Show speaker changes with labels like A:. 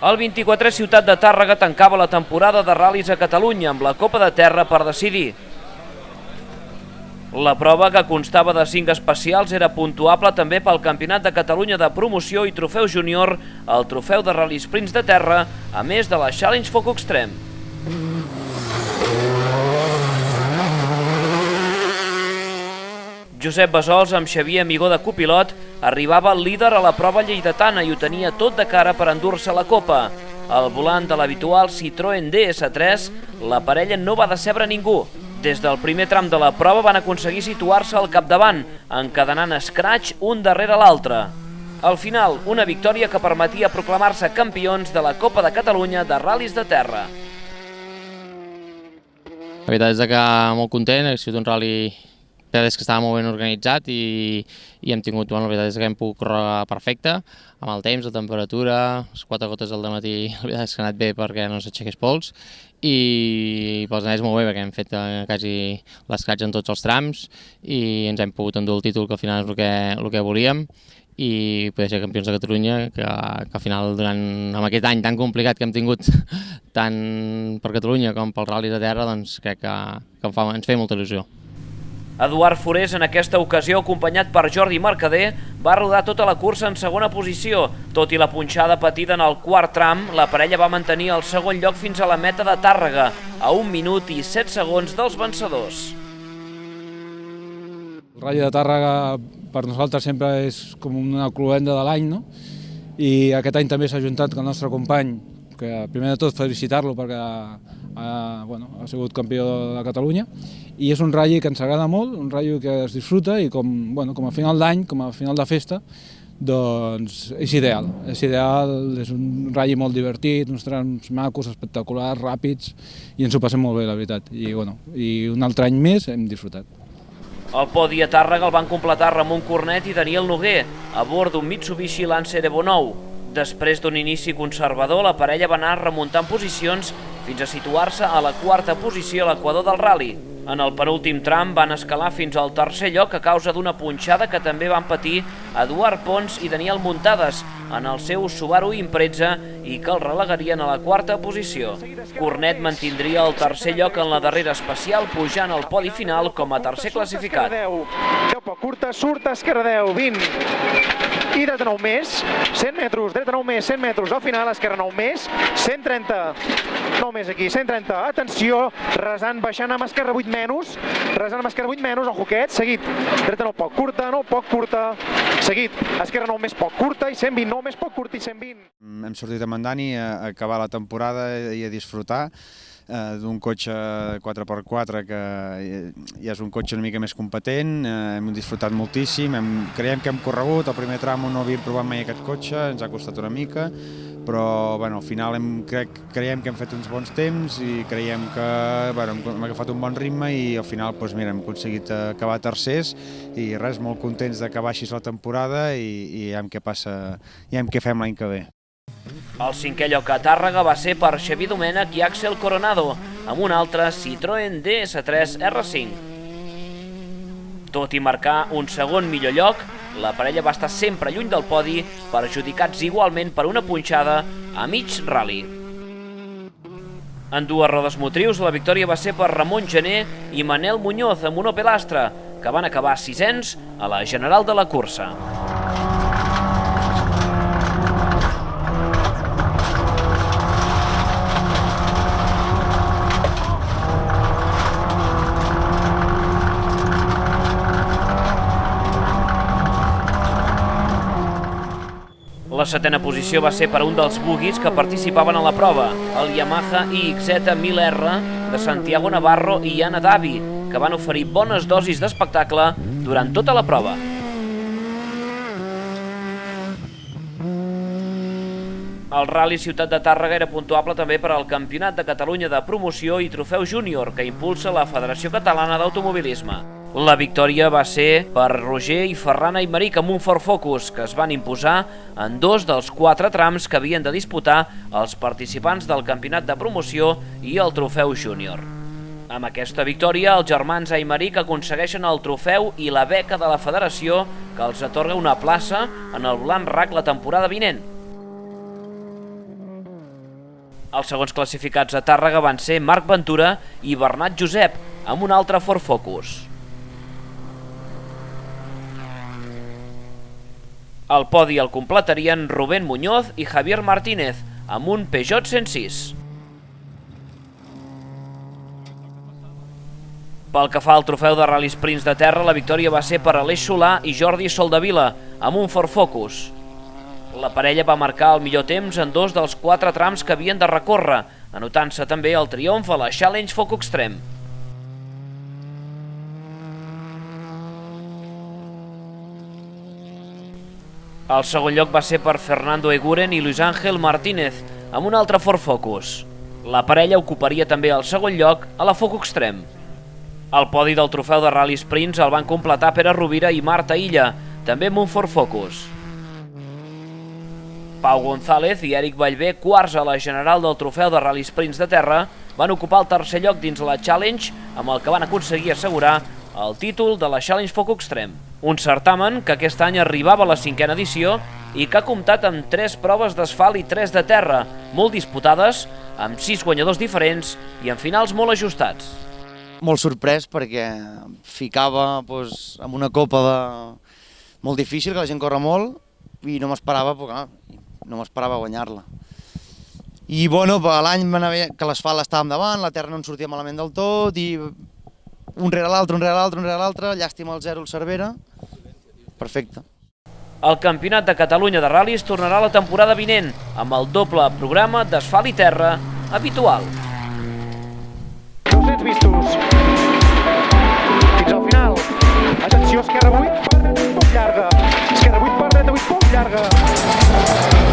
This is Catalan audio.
A: El 24è Ciutat de Tàrrega tancava la temporada de ral·lis a Catalunya amb la Copa de Terra per decidir. La prova, que constava de 5 especials, era puntuable també pel Campionat de Catalunya de Promoció i Trofeu Júnior, el Trofeu de Ral·li Sprints de Terra, a més de la Challenge Foc Extrem. Josep Bassols, amb Xavier Amigó de copilot, arribava líder a la prova lleidatana i ho tenia tot de cara per endur-se la copa. Al volant de l'habitual Citroën DS3, la parella no va decebre ningú. Des del primer tram de la prova van aconseguir situar-se al capdavant, encadenant scratch un darrere l'altre. Al final, una victòria que permetia proclamar-se campions de la Copa de Catalunya de ral·lis de terra.
B: La veritat és que molt content, ha sigut un ral·li és que estava molt ben organitzat i hem tingut, la veritat és que hem pogut córrer perfecte, amb el temps, la temperatura, les 4 gotes del dematí, la veritat és que ha anat bé perquè no s'aixequés pols, i pels anells molt bé perquè hem fet quasi l'escratx en tots els trams i ens hem pogut endur el títol, que al final és el que volíem, i poder ser campions de Catalunya, que al final, amb aquest any tan complicat que hem tingut tant per Catalunya com pels ral·lis de terra, doncs crec que ens feia molta il·lusió.
A: Eduard Forés, en aquesta ocasió acompanyat per Jordi Mercader, va rodar tota la cursa en segona posició. Tot i la punxada patida en el quart tram, la parella va mantenir el segon lloc fins a la meta de Tàrrega, a 1 minut i 7 segons dels vencedors.
C: El Ral·li de Tàrrega per nosaltres sempre és com una cloenda de l'any, no? I aquest any també s'ha ajuntat que el nostre company, que primer de tot felicitar-lo perquè ha sigut campió de Catalunya, i és un ral·li que ens agrada molt, un ral·li que es disfruta i com a final d'any, com a final de festa, doncs és ideal. És un ral·li molt divertit, uns trams macos, espectaculars, ràpids, i ens ho passem molt bé, la veritat. I un altre any més hem disfrutat.
A: El podi a Tàrrega el van completar Ramon Cornet i Daniel Noguer, a bord d'un Mitsubishi Lancer Evo 9. Després d'un inici conservador, la parella va anar remuntant posicions fins a situar-se a la quarta posició a l'equador del ral·li. En el penúltim tram van escalar fins al tercer lloc a causa d'una punxada que també van patir Eduard Pons i Daniel Muntades en el seu Subaru Impreza i que el relegarien a la quarta posició. Cornet mantindria el tercer lloc en la darrera especial, pujant al podi final com a tercer classificat.
D: 10 poc curta, surt a esquerra 10, 20 i dreta 9 més, 100 metres, dreta 9 més, 100 metres, al final esquerra 9 més, 130, 9 més aquí, 130, atenció, resant, baixant amb esquerra 8 menys, resant amb esquerra 8 menys, ojo aquest, seguit, dreta 9 poc curta, seguit, esquerra 9 més poc curta i 120, 9 més poc curta i 120.
E: Hem sortit a Mandani a acabar la temporada i a disfrutar d'un cotxe 4x4 que ja és un cotxe una mica més competent, hem disfrutat moltíssim, creiem que hem corregut, el primer tram no havíem provat mai aquest cotxe, ens ha costat una mica, però al final creiem que hem fet uns bons temps i creiem que hem agafat un bon ritme i al final hem aconseguit acabar tercers i res, molt contents d'acabar així la temporada i veiem què passa, veiem què fem l'any que ve.
A: El cinquè lloc a Tàrrega va ser per Xavier Domènech i Àxel Coronado, amb un altre Citroën DS3 R5. Tot i marcar un segon millor lloc, la parella va estar sempre lluny del podi, perjudicats igualment per una punxada a mig ral·li. En dues rodes motrius, la victòria va ser per Ramon Gené i Manel Muñoz amb un Opel Astra, que van acabar sisens a la general de la cursa. La setena posició va ser per un dels buguis que participaven a la prova, el Yamaha iXZ 1000R de Santiago Navarro i Anna Davi, que van oferir bones dosis d'espectacle durant tota la prova. El Ral·li Ciutat de Tàrrega era puntuable també per al Campionat de Catalunya de Promoció i Trofeu Júnior, que impulsa la Federació Catalana d'Automobilisme. La victòria va ser per Roger i Ferran Aymeric amb un Ford Focus, que es van imposar en 2 dels 4 trams que havien de disputar els participants del Campionat de Promoció i el Trofeu Júnior. Amb aquesta victòria, els germans Aymeric aconsegueixen el trofeu i la beca de la federació, que els atorga una plaça en el Volant RAC la temporada vinent. Els segons classificats a Tàrrega van ser Marc Ventura i Bernat Josep, amb un altre Ford Focus. El podi el completarien Rubén Muñoz i Javier Martínez, amb un Peugeot 106. Pel que fa al trofeu de Ral·li Sprints de terra, la victòria va ser per Aleix Solà i Jordi Soldevila, amb un Ford Focus. La parella va marcar el millor temps en 2 dels 4 trams que havien de recórrer, anotant-se també el triomf a la Challenge Foc Extreme. El segon lloc va ser per Fernando Eguren i Luis Ángel Martínez, amb un altre Ford Focus. La parella ocuparia també el segon lloc a la Foc Extreme. El podi del trofeu de Ral·li Sprints el van completar Pere Rovira i Marta Illa, també amb un Ford Focus. Pau González i Eric Vallvé, quarts a la general del trofeu de Ral·li Sprints de terra, van ocupar el tercer lloc dins la Challenge, amb el que van aconseguir assegurar el títol de la Challenge Foc Extreme. Un certamen que aquest any arribava a la 5ª edició i que ha comptat amb 3 proves d'asfalt i 3 de terra, molt disputades, amb 6 guanyadors diferents i amb finals molt ajustats.
F: Molt sorprès perquè ficava amb una copa molt difícil, que la gent corre molt, i no m'esperava guanyar-la. I bueno, l'any que l'asfalt estàvem davant, la terra no en sortia malament del tot, i un rere l'altre, llàstima el 0 al Cervera, perfecte.
A: El Campionat de Catalunya de ral·lis tornarà la temporada vinent, amb el doble programa d'asfalt i terra habitual.
D: 200 vistos. Fins al final. Atenció, esquerra 8 per dreta 8 poc llarga. Esquerra 8 per dreta 8 poc llarga.